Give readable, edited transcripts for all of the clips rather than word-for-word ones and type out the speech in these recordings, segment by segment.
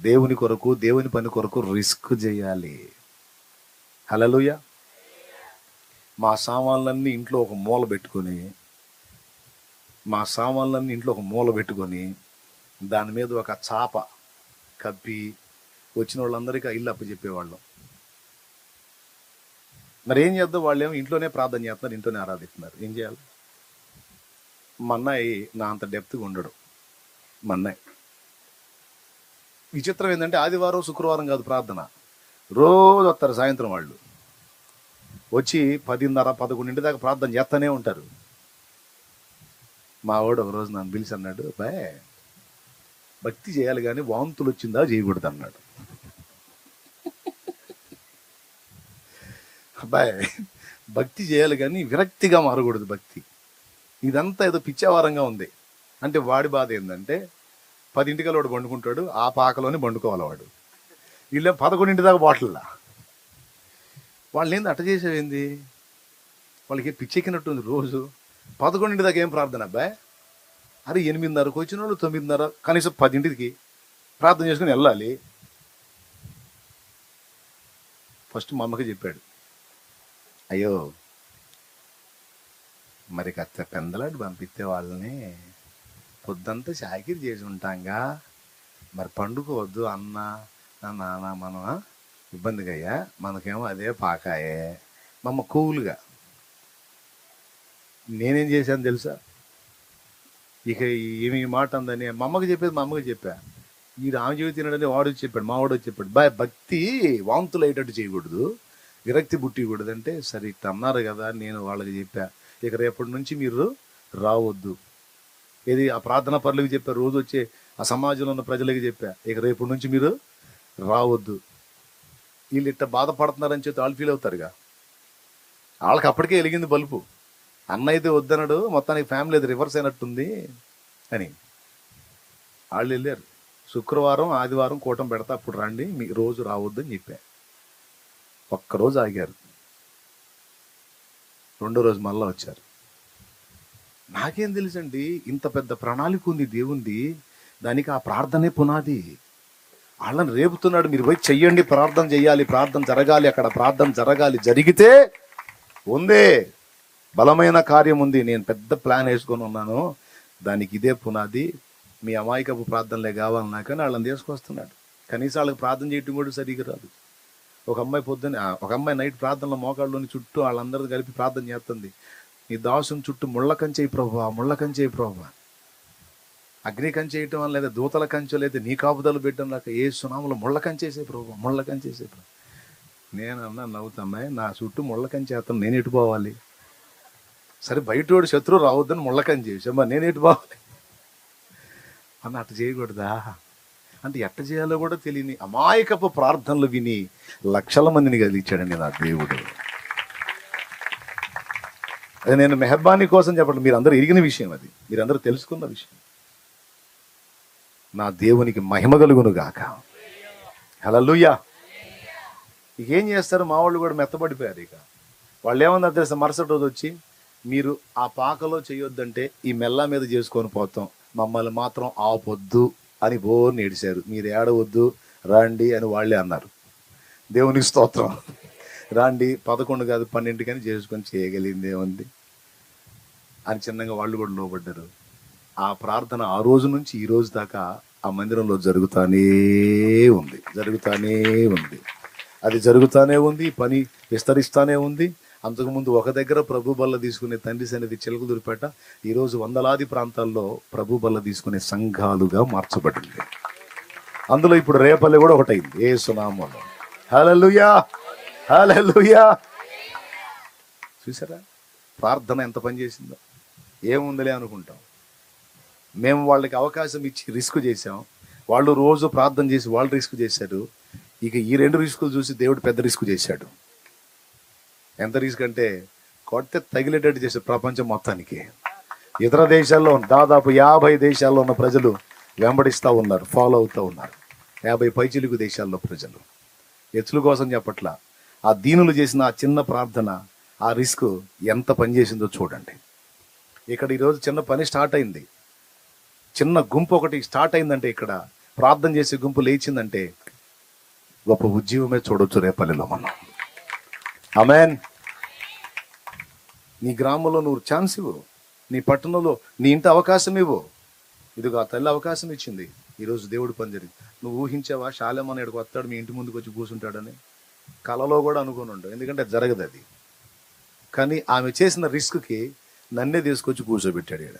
దేవుని కొరకు, దేవుని పని కొరకు రిస్క్ చేయాలి. హల్లెలూయా. మా సామాన్లన్నీ ఇంట్లో ఒక మూల పెట్టుకొని దాని మీద ఒక చాప కప్పి వచ్చిన వాళ్ళందరికీ ఆ ఇల్లు అప్పచెప్పేవాళ్ళం. మరి ఏం చేద్దాం, వాళ్ళు ఏమో ఇంట్లోనే ప్రార్థన చేస్తున్నారు, ఇంట్లోనే ఆరాధిస్తున్నారు. ఏం చేయాలి? మా అన్నయ్య నా అంత డెప్త్గా ఉండడు. మా అన్నయ్య విచిత్రం ఏంటంటే ఆదివారం శుక్రవారం కాదు ప్రార్థన, రోజు వస్తారు సాయంత్రం. వాళ్ళు వచ్చి 10:30-11 దాకా ప్రార్థన చేస్తూనే ఉంటారు. మా వాడు ఒకరోజు నన్ను పిలిచి అన్నాడు, బాయ్ భక్తి చేయాలి కానీ వాంతులు వచ్చిందా చేయకూడదు అన్నాడు. అబ్బాయి భక్తి చేయాలి కానీ విరక్తిగా మారకూడదు భక్తి. ఇదంతా ఏదో పిచ్చావారంగా ఉంది. అంటే వాడి బాధ ఏంటంటే 10 వాడు పండుకుంటాడు, ఆ పాకలోనే పండుకోవాలి వాడు. వీళ్ళే 11 దాకా బాటిల్లా. వాళ్ళు ఏంది అట్ట చేసేవేంది, వాళ్ళకి పిచ్చెక్కినట్టుంది. రోజు 11 దాకా ఏం ప్రార్థన అబ్బాయి? అరే 8:30కు వచ్చిన వాళ్ళు 9:30 కనీసం 10కి ప్రార్థన చేసుకుని వెళ్ళాలి. ఫస్ట్ మా అమ్మకి చెప్పాడు, అయ్యో మరి కాస్త పెందలాడు పంపిస్తే వాళ్ళని పొద్దంతా చాకిరి చేసి ఉంటాంగా, మరి పండుకోవద్దు అన్న నాన్న, మనం ఇబ్బందిగా అయ్యా, మనకేమో అదే పాకాయే. మా అమ్మ కూల్గా. నేనేం చేశాను తెలుసా? ఇక ఏమి మాట అందని మా అమ్మకి చెప్పేది మా అమ్మకి చెప్పా. ఈ రామజీవి తినడని వాడు చెప్పాడు, మా వాడు చెప్పాడు, బాయ్ భక్తి వాంతులు అయ్యేటట్టు చేయకూడదు, విరక్తి పుట్టకూడదు. అంటే సరే ఇట్లా అన్నారు కదా, నేను వాళ్ళకి చెప్పా, ఇక రేపటి నుంచి మీరు రావద్దు. ఏది ఆ ప్రార్థనా పరులకు చెప్పా, రోజు వచ్చే ఆ సమాజంలో ఉన్న ప్రజలకి చెప్పా, ఇక రేపటి నుంచి మీరు రావద్దు. వీళ్ళు ఇట్లా బాధపడుతున్నారని చెప్పి వాళ్ళు ఫీల్ అవుతారుగా. వాళ్ళకి అప్పటికే వెలిగింది బల్బు. అన్న అయితే వద్దన్నాడు, మొత్తానికి ఫ్యామిలీ అది రివర్స్ అయినట్టుంది అని వాళ్ళు వెళ్ళారు. శుక్రవారం ఆదివారం కూటం పెడతా, అప్పుడు రండి, మీ రోజు రావద్దు అని చెప్పా. ఒక్కరోజు ఆగారు, 2వ రోజు మళ్ళా వచ్చారు. నాకేం తెలుసండి, ఇంత పెద్ద ప్రణాళిక ఉంది దేవుంది, దానికి ఆ ప్రార్థనే పునాది. వాళ్ళని రేపుతున్నాడు, మీరు పోయి చెయ్యండి, ప్రార్థన చెయ్యాలి, ప్రార్థన జరగాలి, అక్కడ ప్రార్థన జరగాలి. జరిగితే ఉందే బలమైన కార్యం ఉంది. నేను పెద్ద ప్లాన్ వేసుకొని ఉన్నాను, దానికి ఇదే పునాది. మీ అమాయకపు ప్రార్థనలే కావాలన్నా కానీ వాళ్ళని తీసుకొస్తున్నాడు. కనీసం వాళ్ళకి ప్రార్థన చేయటం కూడా సరిగ్గా రాదు. ఒక అమ్మాయి నైట్ ప్రార్థనలో మోకాళ్ళలోని చుట్టూ వాళ్ళందరూ కలిపి ప్రార్థన చేస్తుంది, నీ దాసుని చుట్టూ ముళ్ళ కంచేయి ప్రభువా, ముళ్ళ కంచేయి ప్రభువా. అగ్ని కంచేయటం అని, లేదా దూతల కంచె, లేదా నీ కాపుదలు పెట్టడం లేక ఏ సునాములో ముళ్ళ కంచేసే ప్రభు, ముళ్ళ కంచేసే ప్రభు. నేనన్నా నవ్వుతామ్మాయి, నా చుట్టూ ముళ్ళ కంచేస్తాను, నేను ఎటు పోవాలి? సరే బయటోడు శత్రువు రావద్దని ముళ్ళ కంచె చేసామ్మా, నేను ఎటు పోవాలి అన్న. అట్ట చేయకూడదా? అంటే ఎట్ట చేయాలో కూడా తెలియని అమాయకపు ప్రార్థనలు విని లక్షల మందిని కదిలిచ్చాడండి నా దేవుడు. అది నేను మెహర్బానీ కోసం చెప్పడం, మీరందరూ ఎరిగిన విషయం, అది మీరందరూ తెలుసుకున్న విషయం. నా దేవునికి మహిమ కలుగును గాక. హల్లెలూయా. ఇక ఏం చేస్తారు, మా వాళ్ళు కూడా మెత్తబడిపోయారు. ఇక వాళ్ళు ఏమన్నారు తెలుసా, మరుసటి రోజు వచ్చి, మీరు ఆ పాకలో చేయొద్దంటే ఈ మెల్ల మీద చేసుకొని పోతాం, మమ్మల్ని మాత్రం ఆపొద్దు అని బోర్ని ఏడిశారు. మీరు ఏడవద్దు రండి అని వాళ్ళే అన్నారు. దేవునికి స్తోత్రం. రాండి 11 కాదు 12 కానీ చేసుకొని చేయగలిగింది ఏముంది అని చిన్నగా వాళ్ళు కూడా లోబడ్డారు. ఆ ప్రార్థన ఆ రోజు నుంచి ఈ రోజు దాకా ఆ మందిరంలో జరుగుతానే ఉంది. అది జరుగుతానే ఉంది, పని విస్తరిస్తానే ఉంది. అంతకుముందు ఒక దగ్గర ప్రభు బల్ల తీసుకునే తండ్రి సన్నిధి చిలకలూరిపేట ఈరోజు వందలాది ప్రాంతాల్లో ప్రభు బల్ల తీసుకునే సంఘాలుగా మార్చబడింది. అందులో ఇప్పుడు రేపల్లి కూడా ఒకటైంది యేసు నామములో. హల్లెలూయా, హల్లెలూయా. చూసారా ప్రార్థన ఎంత పని చేసిందో? ఏముందిలే అనుకుంటాం. మేము వాళ్ళకి అవకాశం ఇచ్చి రిస్క్ చేసాం, వాళ్ళు రోజు ప్రార్థన చేసి వాళ్ళు రిస్క్ చేశారు. ఇక ఈ 2 రిస్కులు చూసి దేవుడు పెద్ద రిస్క్ చేశాడు. ఎంత రిస్క్ అంటే కొడితే తగిలేటట్టు చేశాడు ప్రపంచం మొత్తానికి. ఇతర దేశాల్లో దాదాపు 50 దేశాల్లో ఉన్న ప్రజలు వెంబడిస్తూ ఉన్నారు, ఫాలో అవుతూ ఉన్నారు. 50 పైచిలుకు దేశాల్లో ప్రజలు. ఎత్తుల కోసం చెప్పట్లా, ఆ దీనులు చేసిన ఆ చిన్న ప్రార్థన, ఆ రిస్క్ ఎంత పనిచేసిందో చూడండి. ఇక్కడ ఈరోజు చిన్న పని స్టార్ట్ అయింది, చిన్న గుంపు ఒకటి స్టార్ట్ అయిందంటే ఇక్కడ ప్రార్థన చేసే గుంపు లేచిందంటే గొప్ప ఉద్యమమే చూడొచ్చు రేపల్లిలో మనం. ఆమేన్. నీ గ్రామంలో నువ్వు ఛాన్స్ ఇవ్వు, నీ పట్టణంలో నీ ఇంటి అవకాశం ఇవ్వు. ఇదిగో ఆ తల్లి అవకాశం ఇచ్చింది, ఈరోజు దేవుడు పని జరిగింది. నువ్వు ఊహించావా శాలేమని ఇక్కడికి వస్తాడు మీ ఇంటి ముందుకు వచ్చి కూర్చుంటాడని? కలలో కూడా అనుకుని ఉండవు, ఎందుకంటే జరగదు అది. కానీ ఆమె చేసిన రిస్క్కి నన్నే తీసుకొచ్చి కూర్చోబెట్టాడు ఈడ.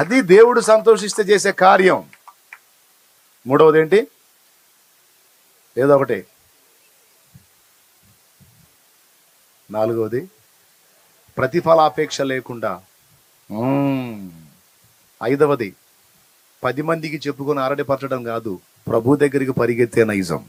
అది దేవుడు సంతోషిస్తే చేసే కార్యం. మూడవది ఏంటి? ఏదో ఒకటి. నాలుగవది ప్రతిఫలాపేక్ష లేకుండా. ఐదవది 10 మందికి చెప్పుకొని ఆరడిపరచడం కాదు, ప్రభు దగ్గరికి పరిగెత్తే నైజం.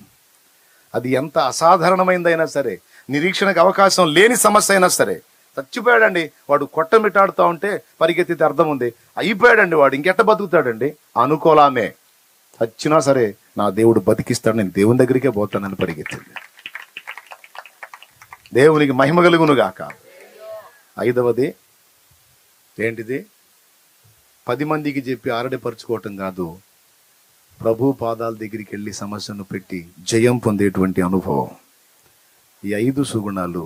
అది ఎంత అసాధారణమైందైనా సరే, నిరీక్షణకు అవకాశం లేని సమస్య అయినా సరే. చచ్చిపోయాడండి వాడు, కొట్టమిట్టాడుతూ ఉంటే పరిగెత్తితే అర్థం ఉంది. అయిపోయాడండి వాడు, ఇంకెట్ట బతుకుతాడండి అనుకోలామే. చచ్చినా సరే నా దేవుడు బతికిస్తాడు, నేను దేవుని దగ్గరికే పోతానని పరిగెత్తింది. దేవునికి మహిమ కలుగును గాక. ఐదవది ఏంటిది? 10 మందికి చెప్పి ఆరడిపరుచుకోవటం కాదు, ప్రభు పాదాల దగ్గరికి వెళ్ళి సమస్యను పెట్టి జయం పొందేటువంటి అనుభవం. ఈ 5 సుగుణాలు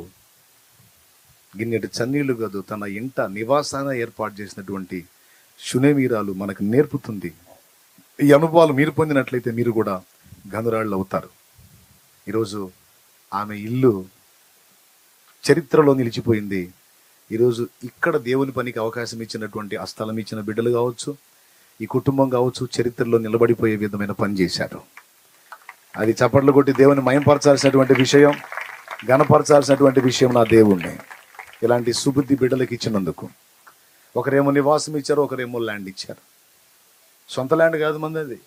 గిన్నెటి చన్నీళ్లు కాదు, తన ఇంట నివాసాన్ని ఏర్పాటు చేసినటువంటి శునేమీరాలు మనకు నేర్పుతుంది. ఈ అనుభవాలు మీరు పొందినట్లయితే మీరు కూడా గనురాళ్ళు అవుతారు. ఈరోజు ఆమె ఇల్లు చరిత్రలో నిలిచిపోయింది. ఈరోజు ఇక్కడ దేవుని పనికి అవకాశం ఇచ్చినటువంటి, ఆ స్థలం ఇచ్చిన బిడ్డలు కావచ్చు, ఈ కుటుంబం కావచ్చు, చరిత్రలో నిలబడిపోయే విధమైన పని చేశారు. అది చప్పట్లు కొట్టి దేవుని మయంపరచాల్సినటువంటి విషయం, గణపరచాల్సినటువంటి విషయం నా దేవుణ్ణి. ఇలాంటి సుబుద్ధి బిడ్డలకు ఇచ్చినందుకు. ఒకరేమో నివాసం ఇచ్చారు, ఒకరేమో ల్యాండ్ ఇచ్చారు. సొంత ల్యాండ్ కాదు మంది అది.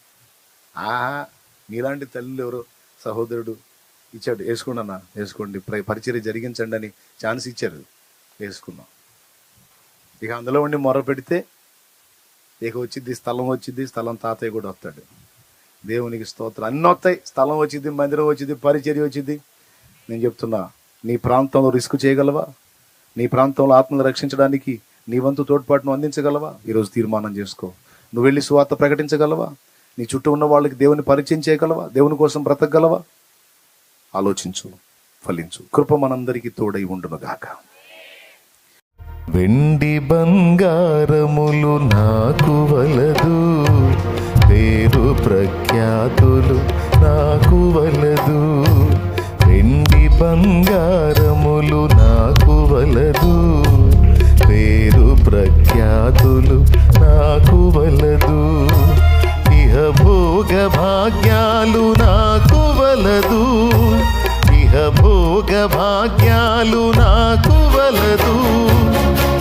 మీలాంటి తల్లి ఎవరో సహోదరుడు ఇచ్చాడు, వేసుకోండి అన్న, వేసుకోండి, పరిచర్య జరిగించండి అని ఛాన్స్ ఇచ్చారు, వేసుకున్నాం. ఇక అందులో ఉండి మొర్ర పెడితే ఇక వచ్చింది, స్థలం వచ్చింది, స్థలం తాతయ్య కూడా వస్తాడు. దేవునికి స్తోత్రం. అన్నీ వస్తాయి, స్థలం వచ్చింది, మందిరం వచ్చింది, పరిచర్య వచ్చింది. నేను చెప్తున్నా, నీ ప్రాంతంలో రిస్క్ చేయగలవా? నీ ప్రాంతంలో ఆత్మను రక్షించడానికి నీ వంతు తోడ్పాటును అందించగలవా? ఈరోజు తీర్మానం చేసుకో. నువ్వు వెళ్ళి సువార్త ప్రకటించగలవా? నీ చుట్టూ ఉన్న వాళ్ళకి దేవుని పరిచయం చేయగలవా? దేవుని కోసం బ్రతకగలవా? ఆలోచించు, ఫలించు. కృప మనందరికీ తోడై ఉండును గాక. వెండి బంగారములు నాకు వలదు, పేరు ప్రఖ్యాతులు నాకు వలదు. వెండి బంగారములు నాకు వలదు, పేరు ప్రఖ్యాతులు నాకు వలదు. ఇహ భోగ భాగ్యాలు నాకు వలదు, ఇహ భోగ భాగ్యాలు నాకు వలదు.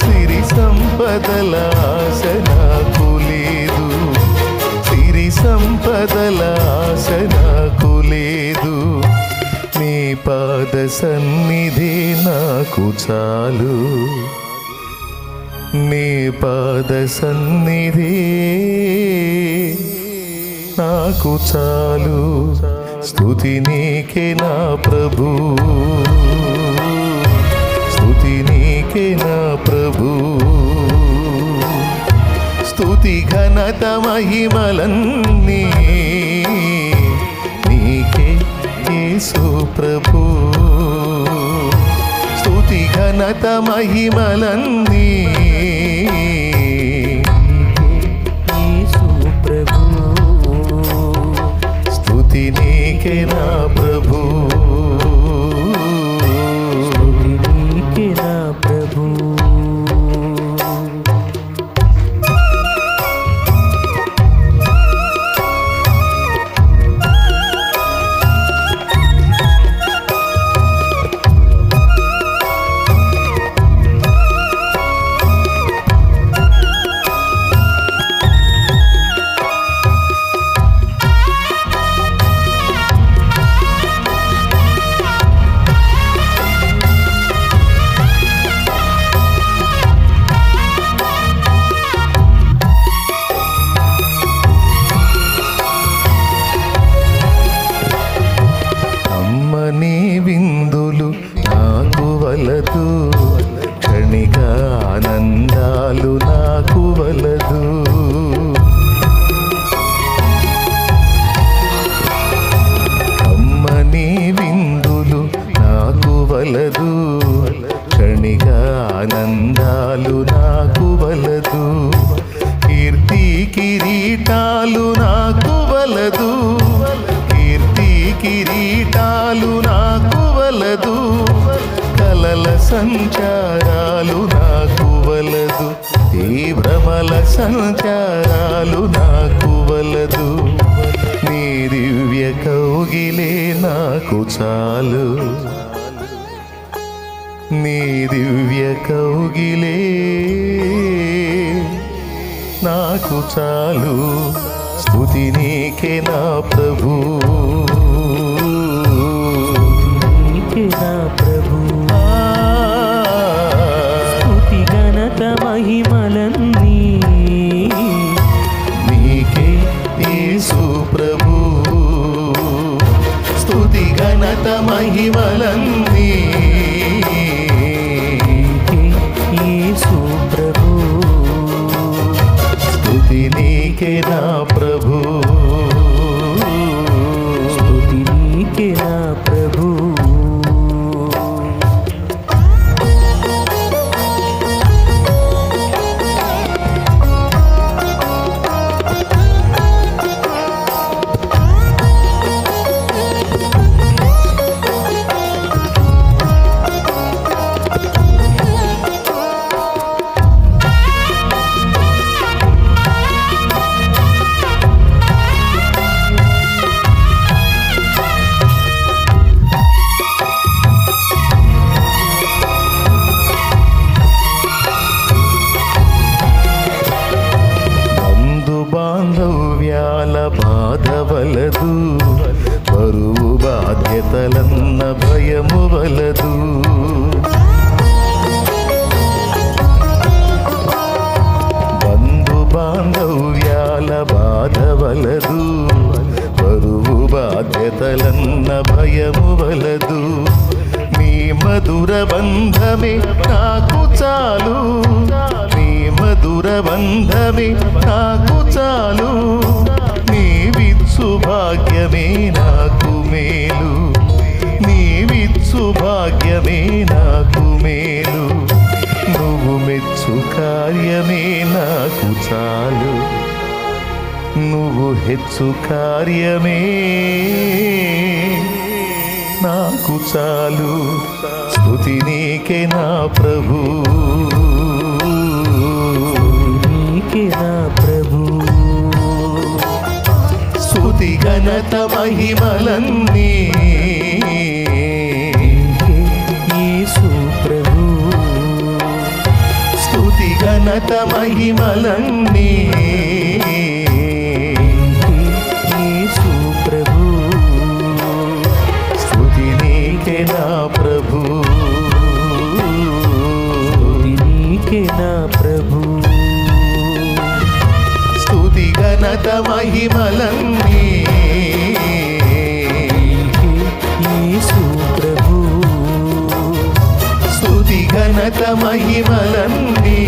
సిరి సంపదల ఆశ నాకు లేదు, సిరి సంపదల ఆశ నాకు లేదు. నీ పాద సన్నిధి నాకు చాలు, నీ పాద సన్నిధి నాకు చాలు. స్తుతి నీకే నా ప్రభు, స్తుతి నీకే నా ప్రభు. స్తుతి ఘనత మహిమలన్నీ నీకే యేసు ప్రభు. స్తుతి ఘనత మహిమలన్నీ నీకే నా ప్రభు, నీకే నా ప్రభు. కిరీటాలు నాకు వలదు, కీర్తి కిరీటాలు నాకు వలదు, కలల సంచారాలు నాకు వలదు, ఈ భ్రమల సంచారాలు నాకు వలదు, నీ దివ్య కౌగిలే నాకు చాలు, నీ దివ్య కౌగిలే నాకు చాలు. స్తుతి నీకే నా ప్రభు, నీకే నా ప్రభు, స్తుతి ఘనత మహిమలన్నీ నీకే యేసు ప్రభు, స్తుతి ఘనత మహిమలన్నీ నీకే యేసు ప్రభు, స్తుతి నీకే నా ప్రభు, స్తుతి నీకే నా ప్రభు. బాంధవ్యాల బాధ వలదు, బరువు బాధ్యతలన్న భయము వలదు, బంధు బాంధవ్యాల బాధ వలదు, బరువు బాధ్యతలన్న భయము వలదు, నీ మధుర బంధమే నాకు చాలు, నీ మధుర బంధమే నాకు చాలు, నీవిచ్చు భాగ్యమే నాకు మేలు, నీవిచ్చు భాగ్యమే నాకు మేలు, నువ్వు మెచ్చు కార్యమే నాకు చాలు, నువ్వు హెచ్చు కార్యమే నాకు చాలు. స్తుతి నీకే నా ప్రభు, నీకే నా ప్రభు, స్తుతి ఘనత మహిమలన్నీ నీకే యేసు ప్రభు, స్తుతి ఘనత మహిమలన్నీ నీకే యేసు ప్రభు, స్తుతి నీకే నా ప్రభు, స్తుతి నీకే నా ప్రభు, స్తుతి ఘనత మహిమలన్నీ నీకే యేసు ప్రభు, స్తుతి ఘనత మహిమలన్నీ